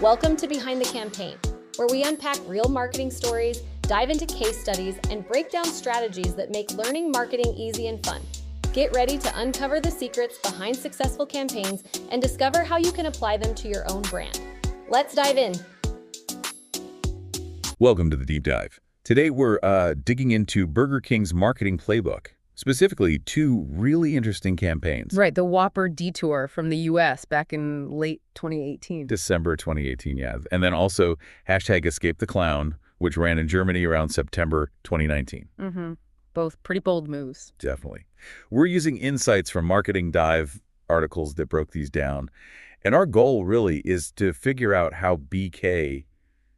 Welcome to Behind the Campaign, where we unpack real marketing stories, dive into case studies, and break down strategies that make learning marketing easy and fun. Get ready to uncover the secrets behind successful campaigns and discover how you can apply them to your own brand. Let's dive in. Welcome to the Deep Dive. Today we're digging into Burger King's marketing playbook, specifically two really interesting campaigns. Right, the Whopper Detour from the U.S. back in late 2018. December 2018, yeah. And then also #Escape the Clown, which ran in Germany around September 2019. Both pretty bold moves. Definitely. We're using insights from Marketing Dive articles that broke these down. And our goal really is to figure out how BK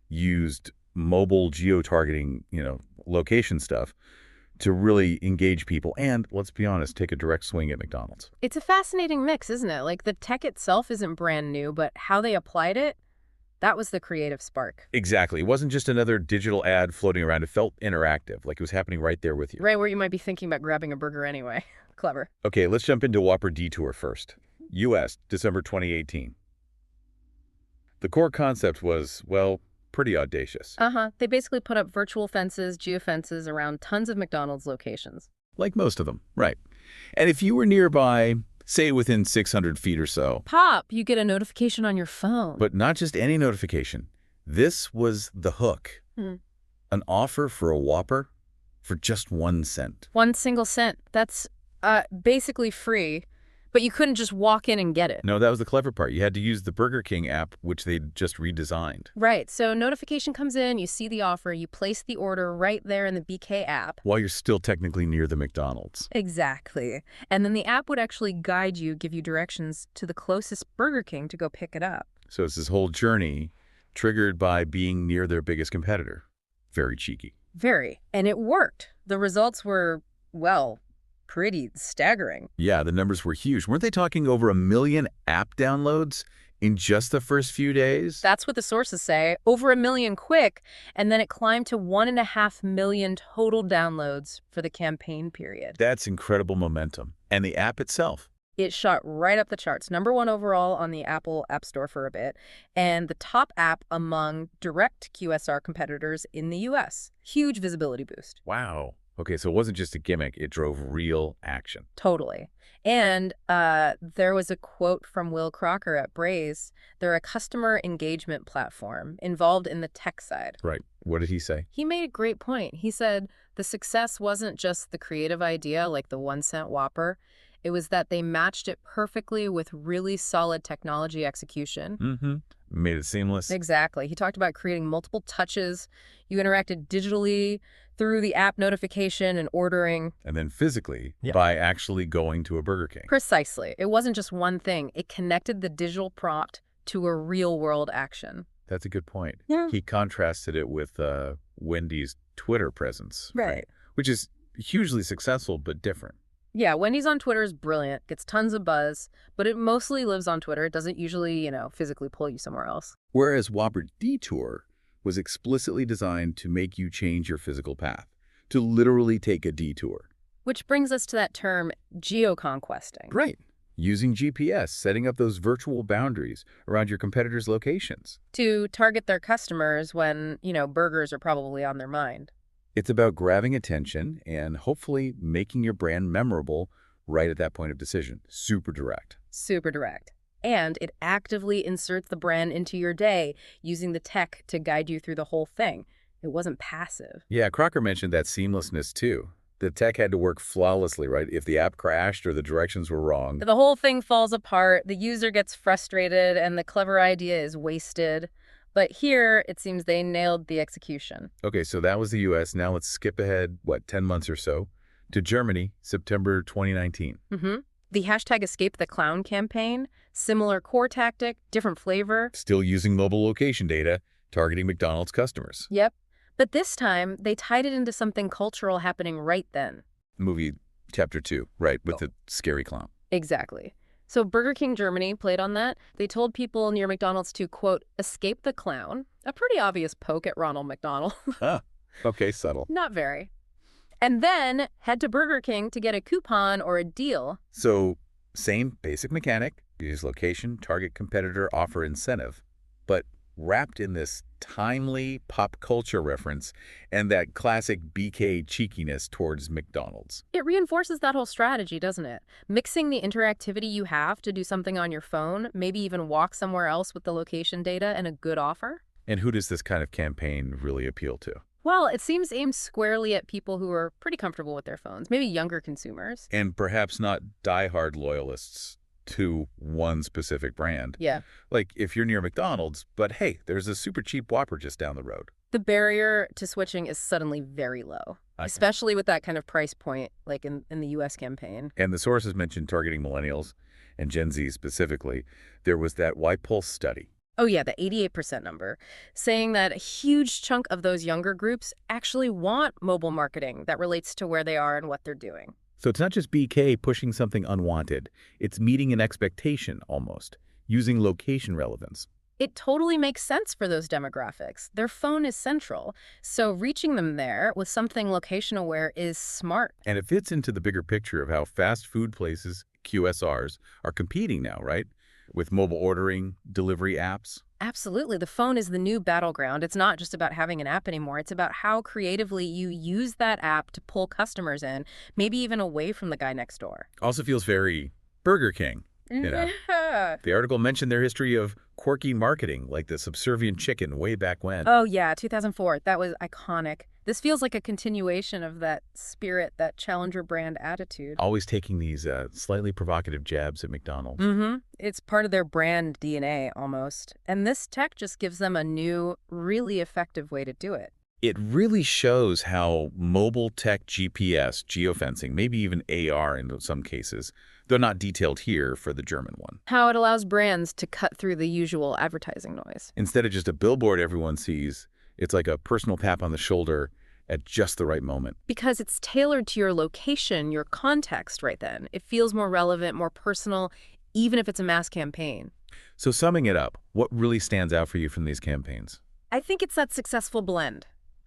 used mobile geo-targeting, location stuff to really engage people and, let's be honest, take a direct swing at McDonald's. It's a fascinating mix, isn't it? Like, the tech itself isn't brand new, but how they applied it, that was the creative spark. Exactly. It wasn't just another digital ad floating around. It felt interactive, like it was happening right there with you. Right where you might be thinking about grabbing a burger anyway. Clever. Okay, let's jump into Whopper Detour first. U.S., December 2018. The core concept was, well, pretty audacious. They basically put up virtual fences, geofences around tons of McDonald's locations. Like most of them, right. And if you were nearby, say within 600 feet or so. Pop, you get a notification on your phone. But not just any notification. This was the hook. An offer for a Whopper for just 1 cent. 1 single cent. That's basically free, but you couldn't just walk in and get it. No, that was the clever part. You had to use the Burger King app, which they'd just redesigned. Right. So notification comes in, you see the offer, you place the order right there in the BK app. While you're still technically near the McDonald's. Exactly. And then the app would actually guide you, give you directions to the closest Burger King to go pick it up. So it's this whole journey triggered by being near their biggest competitor. Very cheeky. Very. And it worked. The results were, well, pretty staggering. Yeah, the numbers were huge. Weren't they talking over 1 million app downloads in just the first few days? That's what the sources say. Over 1 million quick, and then it climbed to 1.5 million total downloads for the campaign period. That's incredible momentum. And the app itself? It shot right up the charts. #1 overall on the Apple App Store for a bit, and the top app among direct QSR competitors in the U.S. Huge visibility boost. Wow. Okay, so it wasn't just a gimmick. It drove real action. Totally. And there was a quote from Will Crocker at Braze. They're a customer engagement platform involved in the tech side. Right. What did he say? He made a great point. He said the success wasn't just the creative idea, like the 1 cent Whopper. It was that they matched it perfectly with really solid technology execution. Made it seamless. Exactly. He talked about creating multiple touches. You interacted digitally through the app notification and ordering. And then physically by actually going to a Burger King. Precisely. It wasn't just one thing. It connected the digital prompt to a real-world action. That's a good point. Yeah. He contrasted it with Wendy's Twitter presence. Right. Which is hugely successful, but different. Yeah, Wendy's on Twitter is brilliant, gets tons of buzz, but it mostly lives on Twitter. It doesn't usually, physically pull you somewhere else. Whereas Whopper Detour was explicitly designed to make you change your physical path, to literally take a detour. Which brings us to that term, geoconquesting. Right. Using GPS, setting up those virtual boundaries around your competitors' locations. To target their customers when, burgers are probably on their mind. It's about grabbing attention and hopefully making your brand memorable right at that point of decision. Super direct. Super direct. And it actively inserts the brand into your day, using the tech to guide you through the whole thing. It wasn't passive. Yeah, Crocker mentioned that seamlessness too. The tech had to work flawlessly, right? If the app crashed or the directions were wrong. The whole thing falls apart, the user gets frustrated, and the clever idea is wasted. But here, it seems they nailed the execution. Okay, so that was the U.S. Now let's skip ahead, 10 months or so, to Germany, September 2019. The #Escape the Clown campaign, similar core tactic, different flavor. Still using mobile location data, targeting McDonald's customers. Yep. But this time, they tied it into something cultural happening right then. Movie Chapter 2, right, with the scary clown. Exactly. So Burger King Germany played on that. They told people near McDonald's to, quote, escape the clown. A pretty obvious poke at Ronald McDonald. Okay, subtle. Not very. And then head to Burger King to get a coupon or a deal. So same basic mechanic, use location, target competitor, offer incentive. But wrapped in this timely pop culture reference and that classic BK cheekiness towards McDonald's. It reinforces that whole strategy, doesn't it? Mixing the interactivity you have to do something on your phone, maybe even walk somewhere else with the location data and a good offer. And who does this kind of campaign really appeal to? Well, it seems aimed squarely at people who are pretty comfortable with their phones, maybe younger consumers. And perhaps not diehard loyalists to one specific brand. Yeah. Like if you're near McDonald's, but hey, there's a super cheap Whopper just down the road. The barrier to switching is suddenly very low, especially with that kind of price point, like in the U.S. campaign. And the sources mentioned targeting millennials and Gen Z specifically. There was that Y-Pulse study. Oh yeah, the 88% number, saying that a huge chunk of those younger groups actually want mobile marketing that relates to where they are and what they're doing. So it's not just BK pushing something unwanted. It's meeting an expectation almost, using location relevance. It totally makes sense for those demographics. Their phone is central, so reaching them there with something location-aware is smart. And it fits into the bigger picture of how fast food places, QSRs, are competing now, right? With mobile ordering, delivery apps. Absolutely. The phone is the new battleground. It's not just about having an app anymore. It's about how creatively you use that app to pull customers in, maybe even away from the guy next door. Also feels very Burger King. You know? Yeah. The article mentioned their history of quirky marketing, like the subservient chicken way back when. Oh, yeah, 2004. That was iconic. This feels like a continuation of that spirit, that challenger brand attitude. Always taking these slightly provocative jabs at McDonald's. It's part of their brand DNA, almost. And this tech just gives them a new, really effective way to do it. It really shows how mobile tech GPS, geofencing, maybe even AR in some cases, though not detailed here for the German one. How it allows brands to cut through the usual advertising noise. Instead of just a billboard everyone sees, it's like a personal tap on the shoulder at just the right moment. Because it's tailored to your location, your context right then. It feels more relevant, more personal, even if it's a mass campaign. So summing it up, what really stands out for you from these campaigns? I think it's that successful blend.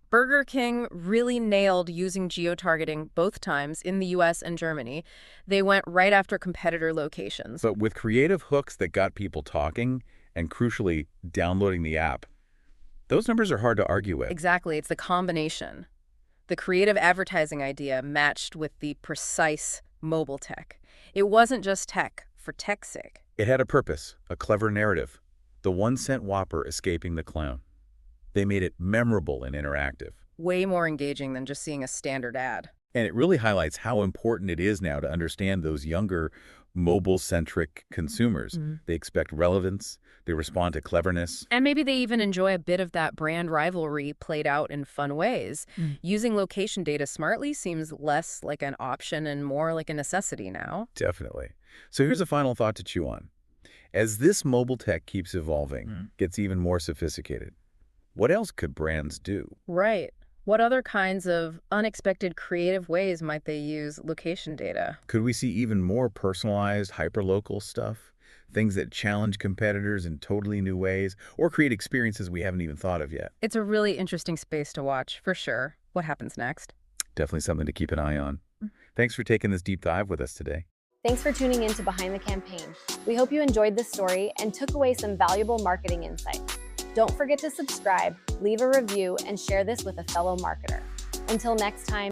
Burger King really nailed using geo-targeting both times in the US and Germany. They went right after competitor locations. But with creative hooks that got people talking and, crucially, downloading the app, those numbers are hard to argue with. Exactly. It's the combination. The creative advertising idea matched with the precise mobile tech. It wasn't just tech for tech's sake. It had a purpose, a clever narrative. The 1-cent Whopper escaping the clown. They made it memorable and interactive. Way more engaging than just seeing a standard ad. And it really highlights how important it is now to understand those younger, mobile-centric consumers. They expect relevance, they respond to cleverness. And maybe they even enjoy a bit of that brand rivalry played out in fun ways. Using location data smartly seems less like an option and more like a necessity now. Definitely. So here's a final thought to chew on. As this mobile tech keeps evolving, gets even more sophisticated, what else could brands do? Right. What other kinds of unexpected creative ways might they use location data? Could we see even more personalized, hyperlocal stuff? Things that challenge competitors in totally new ways, or create experiences we haven't even thought of yet? It's a really interesting space to watch, for sure. What happens next? Definitely something to keep an eye on. Thanks for taking this deep dive with us today. Thanks for tuning in to Behind the Campaign. We hope you enjoyed this story and took away some valuable marketing insights. Don't forget to subscribe, leave a review, and share this with a fellow marketer. Until next time,